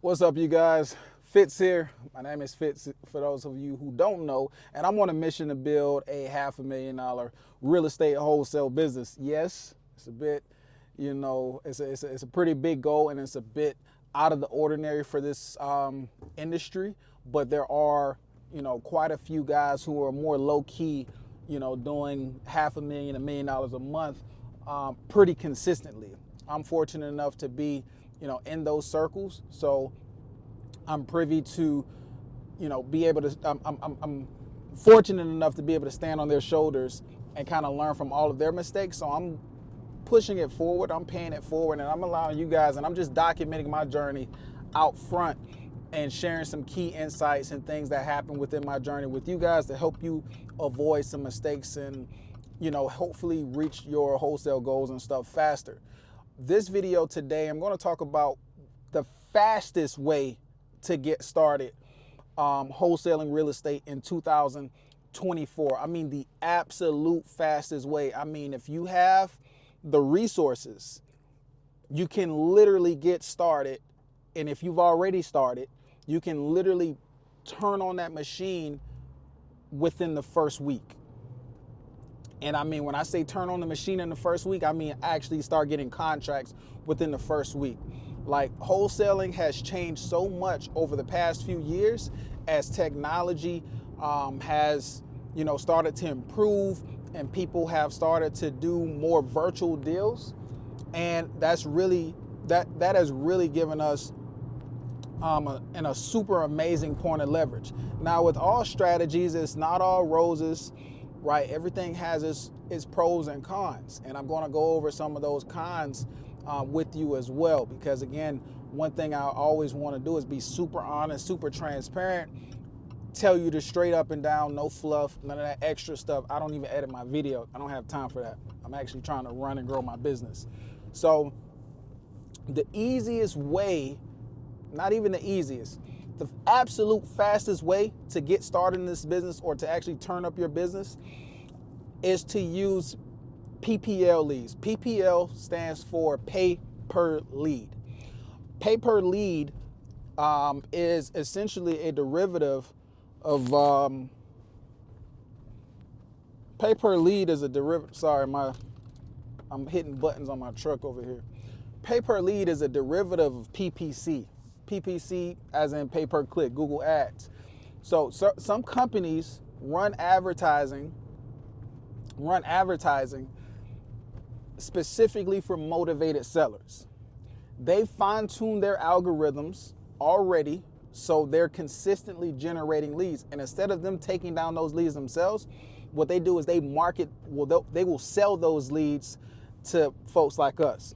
What's up, you guys? Fitz here. My name is Fitz, for those of you who don't know, and I'm on a mission to build a $500,000 real estate wholesale business. Yes, it's a bit, it's a pretty big goal, and it's a bit out of the ordinary for this industry. But there are, quite a few guys who are more low key, doing $500,000, $1 million a month, pretty consistently. I'm fortunate enough to be in those circles. So I'm privy to, be able to, I'm fortunate enough to be able to stand on their shoulders and kind of learn from all of their mistakes. So I'm pushing it forward, I'm paying it forward, and I'm allowing you guys, and I'm just documenting my journey out front and sharing some key insights and things that happen within my journey with you guys to help you avoid some mistakes and, hopefully reach your wholesale goals and stuff faster. This video today, I'm going to talk about the fastest way to get started wholesaling real estate in 2024. I mean, the absolute fastest way. I mean, if you have the resources, you can literally get started. And if you've already started, you can literally turn on that machine within the first week. And I mean, when I say turn on the machine in the first week, I mean actually start getting contracts within the first week. Like, wholesaling has changed so much over the past few years as technology has, started to improve and people have started to do more virtual deals. And that's really, that has really given us a super amazing point of leverage. Now, with all strategies, it's not all roses, right? Everything has its pros and cons, and I'm going to go over some of those cons with you as well, because again, one thing I always want to do is be super honest, super transparent, tell you the straight up and down, no fluff, none of that extra stuff. I don't even edit my video. I don't have time for that. I'm actually trying to run and grow my business. So the easiest way, not even the easiest, the absolute fastest way to get started in this business or to actually turn up your business is to use PPL leads. PPL stands for pay per lead. Pay per lead is essentially a derivative of pay per lead is a derivative. Sorry, I'm hitting buttons on my truck over here. Pay per lead is a derivative of PPC. PPC as in pay per click, Google Ads. So some companies run advertising specifically for motivated sellers. They fine-tune their algorithms already, so they're consistently generating leads. And instead of them taking down those leads themselves, what they do is they will sell those leads to folks like us.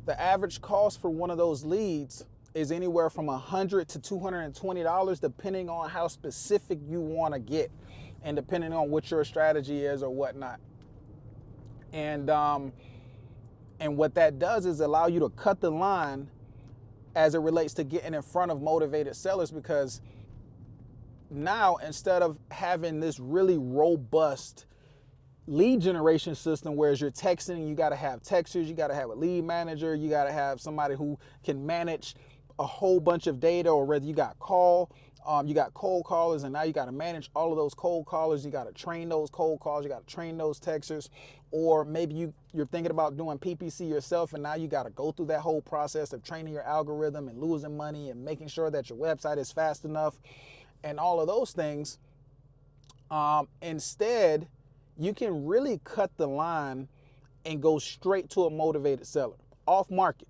The average cost for one of those leads is anywhere from $100 to $220, depending on how specific you want to get and depending on what your strategy is or whatnot. And what that does is allow you to cut the line as it relates to getting in front of motivated sellers, because now, instead of having this really robust lead generation system, whereas you're texting, you got to have texters, you got to have a lead manager, you got to have somebody who can manage a whole bunch of data, or whether you got cold callers, and now you got to manage all of those cold callers. You got to train those cold calls, you got to train those texters, or maybe you're thinking about doing PPC yourself, and now you got to go through that whole process of training your algorithm and losing money and making sure that your website is fast enough and all of those things. Instead, you can really cut the line and go straight to a motivated seller off market,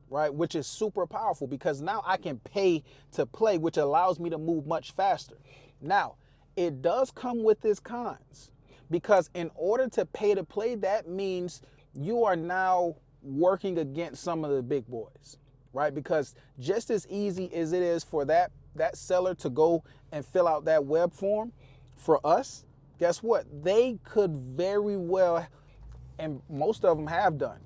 right? Which is super powerful, because now I can pay to play, which allows me to move much faster. Now, it does come with its cons, because in order to pay to play, that means you are now working against some of the big boys, right? Because just as easy as it is for that seller to go and fill out that web form for us, guess what? They could very well, and most of them have done,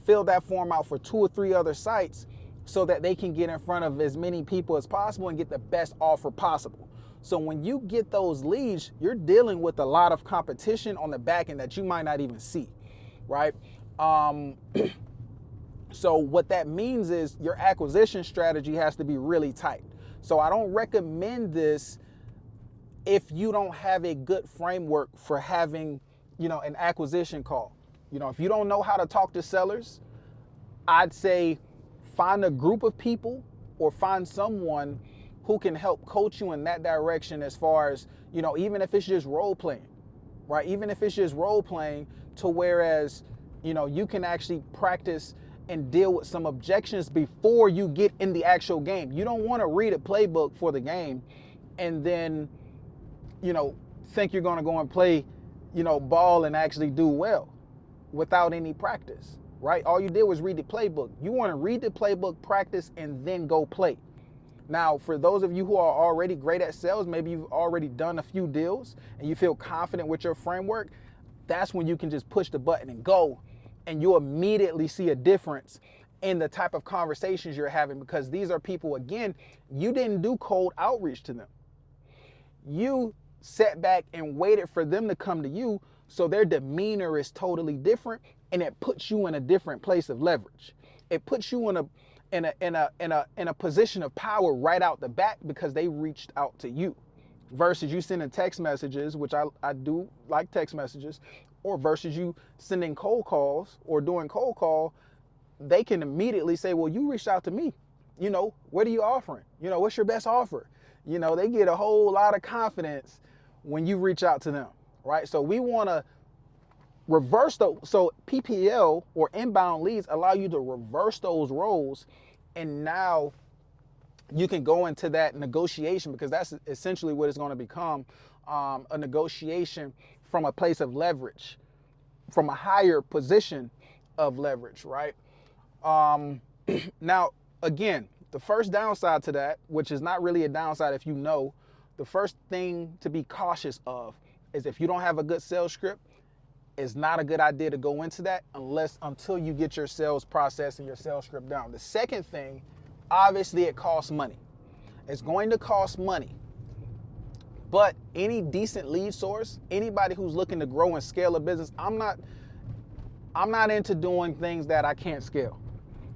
fill that form out for 2 or 3 other sites so that they can get in front of as many people as possible and get the best offer possible. So when you get those leads, you're dealing with a lot of competition on the back end that you might not even see, right? So what that means is your acquisition strategy has to be really tight. So I don't recommend this if you don't have a good framework for having, an acquisition call. If you don't know how to talk to sellers, I'd say find a group of people or find someone who can help coach you in that direction as far as, even if it's just role playing, right? Even if it's just role playing to whereas, you can actually practice and deal with some objections before you get in the actual game. You don't want to read a playbook for the game and then, think you're going to go and play, ball and actually do well without any practice, right? All you did was read the playbook. You want to read the playbook, practice, and then go play. Now, for those of you who are already great at sales, maybe you've already done a few deals and you feel confident with your framework, that's when you can just push the button and go, and you'll immediately see a difference in the type of conversations you're having, because these are people, again, you didn't do cold outreach to them. You sat back and waited for them to come to you, so their demeanor is totally different, and it puts you in a different place of leverage. It puts you in a position of power right out the back because they reached out to you, versus you sending text messages, which I do like text messages, or versus you sending cold calls or doing cold call. They can immediately say, well, you reached out to me. What are you offering? What's your best offer? They get a whole lot of confidence when you reach out to them, right? So we want to reverse those. So PPL or inbound leads allow you to reverse those roles, and now you can go into that negotiation, because that's essentially what it's going to become, a negotiation from a place of leverage, from a higher position of leverage, right? Now, again, the first downside to that, which is not really a downside if the first thing to be cautious of is if you don't have a good sales script, it's not a good idea to go into that until you get your sales process and your sales script down. The second thing, obviously it costs money. It's going to cost money. But any decent lead source, anybody who's looking to grow and scale a business, I'm not into doing things that I can't scale.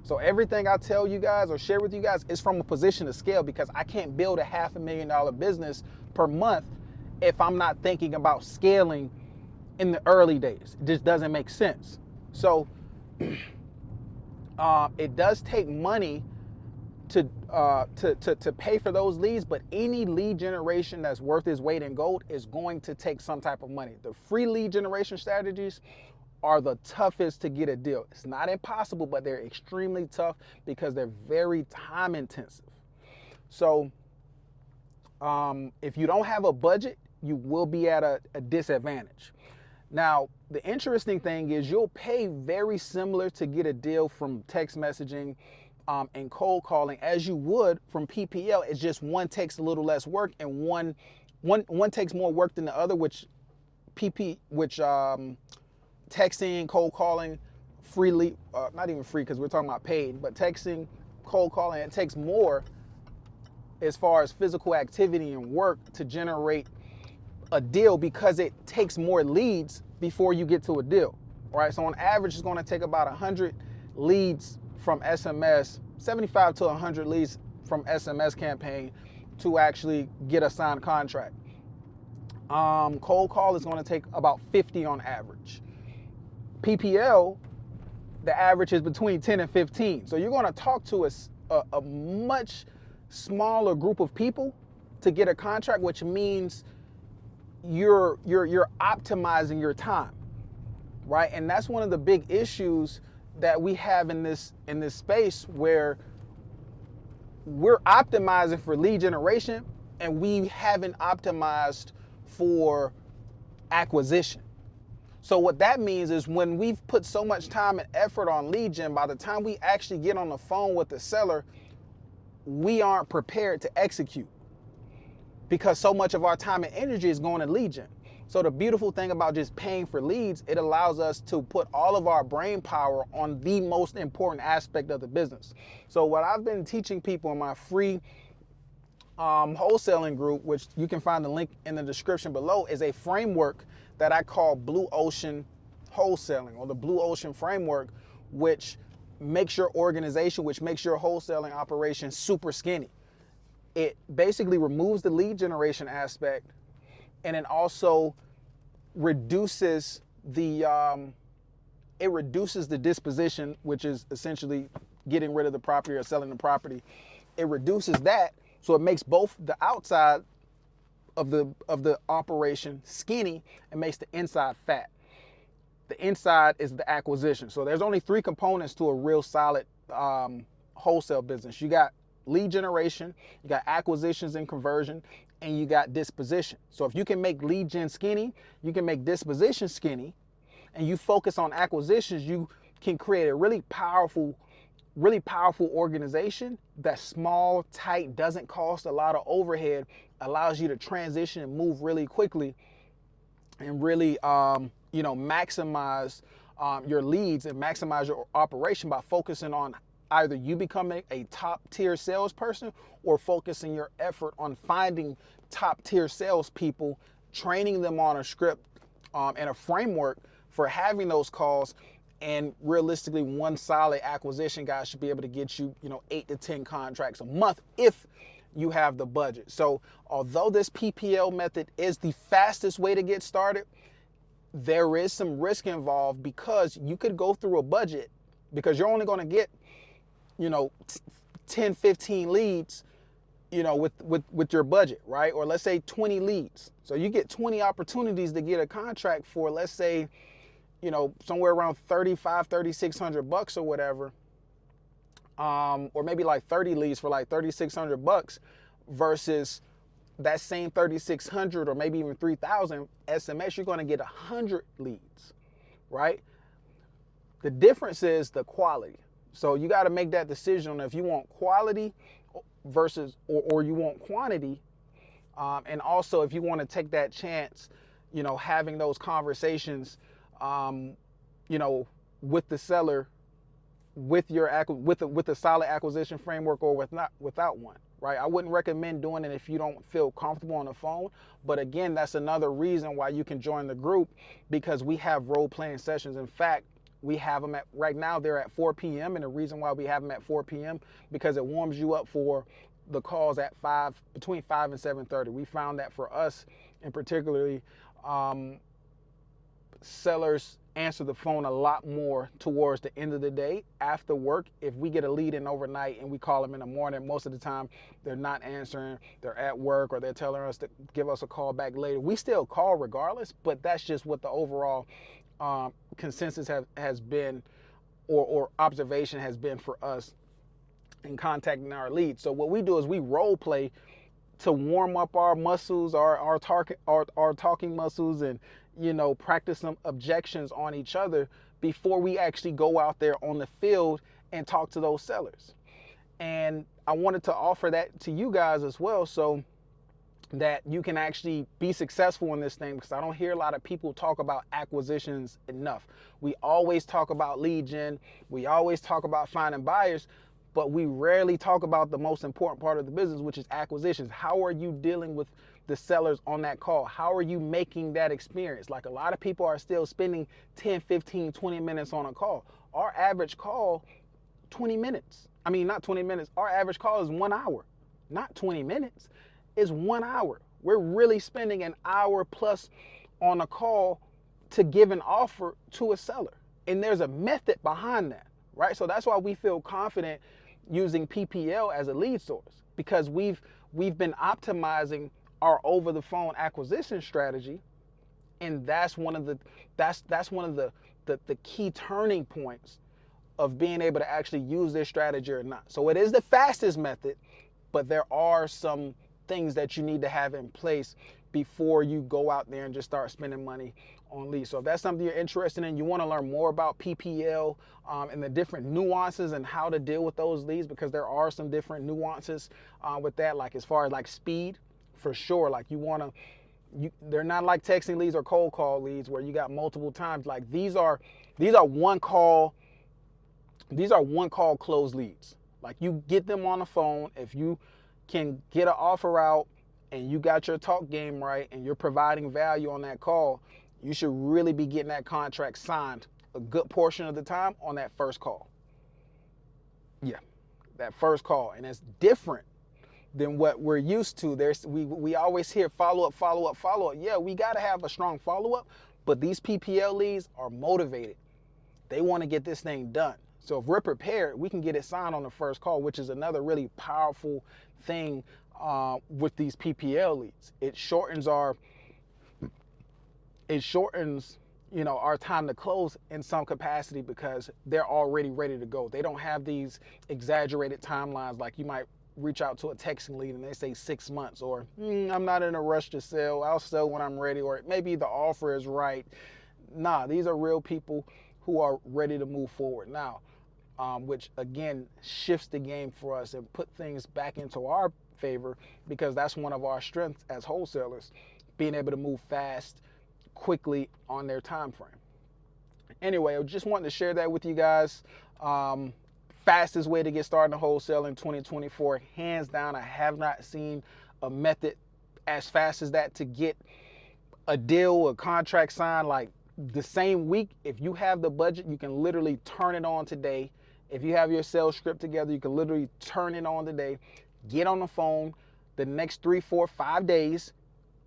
So everything I tell you guys or share with you guys is from a position of scale, because I can't build a $500,000 business per month if I'm not thinking about scaling in the early days. It just doesn't make sense. So it does take money to pay for those leads, but any lead generation that's worth its weight in gold is going to take some type of money. The free lead generation strategies are the toughest to get a deal. It's not impossible, but they're extremely tough because they're very time intensive. So if you don't have a budget, you will be at a disadvantage. Now, the interesting thing is you'll pay very similar to get a deal from text messaging and cold calling as you would from PPL. It's just one takes a little less work, and one takes more work than the other, which texting, cold calling, freely, not even free because we're talking about paid, but texting, cold calling, it takes more as far as physical activity and work to generate a deal, because it takes more leads before you get to a deal, right? So on average, it's going to take about 100 leads from SMS, 75 to 100 leads from SMS campaign to actually get a signed contract. Cold call is going to take about 50 on average. PPL, the average is between 10 and 15. So you're going to talk to a much smaller group of people to get a contract, which means you're optimizing your time, right? And that's one of the big issues that we have in this space, where we're optimizing for lead generation and we haven't optimized for acquisition. So what that means is when we've put so much time and effort on lead gen, by the time we actually get on the phone with the seller, we aren't prepared to execute, because so much of our time and energy is going to lead gen. So the beautiful thing about just paying for leads, it allows us to put all of our brain power on the most important aspect of the business. So what I've been teaching people in my free wholesaling group, which you can find the link in the description below, is a framework that I call Blue Ocean Wholesaling, or the Blue Ocean framework, which makes your organization, which makes your wholesaling operation super skinny. It basically removes the lead generation aspect, and it also reduces the disposition, which is essentially getting rid of the property or selling the property. It reduces that, so it makes both the outside of the operation skinny and makes the inside fat. The inside is the acquisition. So there's only 3 components to a real solid wholesale business. You got lead generation, you got acquisitions and conversion, and you got disposition. So if you can make lead gen skinny, you can make disposition skinny, and you focus on acquisitions, you can create a really powerful organization that's small, tight, doesn't cost a lot of overhead, allows you to transition and move really quickly, and really maximize your leads and maximize your operation by focusing on either you becoming a top tier salesperson or focusing your effort on finding top tier salespeople, training them on a script and a framework for having those calls. And realistically, one solid acquisition guy should be able to get you, 8 to 10 contracts a month if you have the budget. So although this PPL method is the fastest way to get started, there is some risk involved, because you could go through a budget, because you're only going to get 10, 15 leads, with your budget, right? Or let's say 20 leads. So you get 20 opportunities to get a contract for, let's say, somewhere around $3,600 or whatever. Or maybe like 30 leads for like $3,600 versus that same 3,600 or maybe even 3,000 SMS, you're going to get 100 leads, right? The difference is the quality. So you got to make that decision on if you want quality versus or you want quantity, and also if you want to take that chance, having those conversations, with the seller, with a solid acquisition framework or without one, right? I wouldn't recommend doing it if you don't feel comfortable on the phone. But again, that's another reason why you can join the group, because we have role playing sessions. In fact, we have them right now, they're at 4 p.m. And the reason why we have them at 4 p.m. because it warms you up for the calls at between 5 and 7:30. We found that for us, and particularly, sellers answer the phone a lot more towards the end of the day after work. If we get a lead in overnight and we call them in the morning, most of the time they're not answering, they're at work, or they're telling us to give us a call back later. We still call regardless, but that's just what the overall consensus has been, or observation has been for us in contacting our leads. So what we do is we role play to warm up our muscles, our talking muscles, and practice some objections on each other before we actually go out there on the field and talk to those sellers. And I wanted to offer that to you guys as well, so that you can actually be successful in this thing, because I don't hear a lot of people talk about acquisitions enough. We always talk about lead gen, we always talk about finding buyers, but we rarely talk about the most important part of the business, which is acquisitions. How are you dealing with the sellers on that call? How are you making that experience? Like, a lot of people are still spending 10, 15, 20 minutes on a call. Our average call, 20 minutes. I mean, not 20 minutes. Our average call is 1 hour, not 20 minutes. It's 1 hour. We're really spending an hour plus on a call to give an offer to a seller. And there's a method behind that, right? So that's why we feel confident using PPL as a lead source, because we've been optimizing our over the phone acquisition strategy, and that's one of the key turning points of being able to actually use this strategy or not. So it is the fastest method, but there are some things that you need to have in place before you go out there and just start spending money on leads. So if that's something you're interested in, you want to learn more about PPL and the different nuances and how to deal with those leads, because there are some different nuances with that, like as far as like speed, for sure. Like they're not like texting leads or cold call leads where you got multiple times. Like these are one call closed leads. Like, you get them on the phone. If you can get an offer out and you got your talk game right and you're providing value on that call, you should really be getting that contract signed a good portion of the time on that first call. Yeah, that first call, and it's different than what we're used to. We always hear follow up, follow up, follow up. Yeah, we got to have a strong follow up, but these PPL leads are motivated. They want to get this thing done. So if we're prepared, we can get it signed on the first call, which is another really powerful thing with these PPL leads. It shortens our time to close in some capacity because they're already ready to go. They don't have these exaggerated timelines like you might reach out to a texting lead and they say 6 months, or I'm not in a rush to sell, I'll sell when I'm ready, or maybe the offer is right. Nah, these are real people who are ready to move forward now, which again shifts the game for us and put things back into our favor, because that's one of our strengths as wholesalers, being able to move fast, quickly on their time frame. Anyway, I just wanted to share that with you guys. Fastest way to get started in wholesale in 2024, hands down. I have not seen a method as fast as that to get a deal, a contract signed like the same week. If you have the budget, you can literally turn it on today. If you have your sales script together, you can literally turn it on today, get on the phone the next 3, 4, 5 days,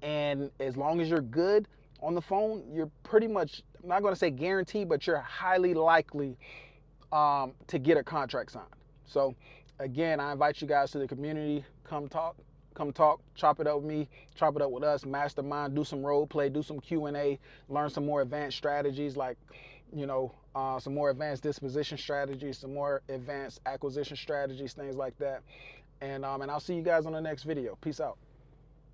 and as long as you're good on the phone, you're pretty much, I'm not going to say guaranteed, but you're highly likely to get a contract signed. So again, I invite you guys to the community. Come talk, chop it up with me, chop it up with us, mastermind, do some role play, do some Q&A, learn some more advanced strategies, like, some more advanced disposition strategies, some more advanced acquisition strategies, things like that. And I'll see you guys on the next video. Peace out.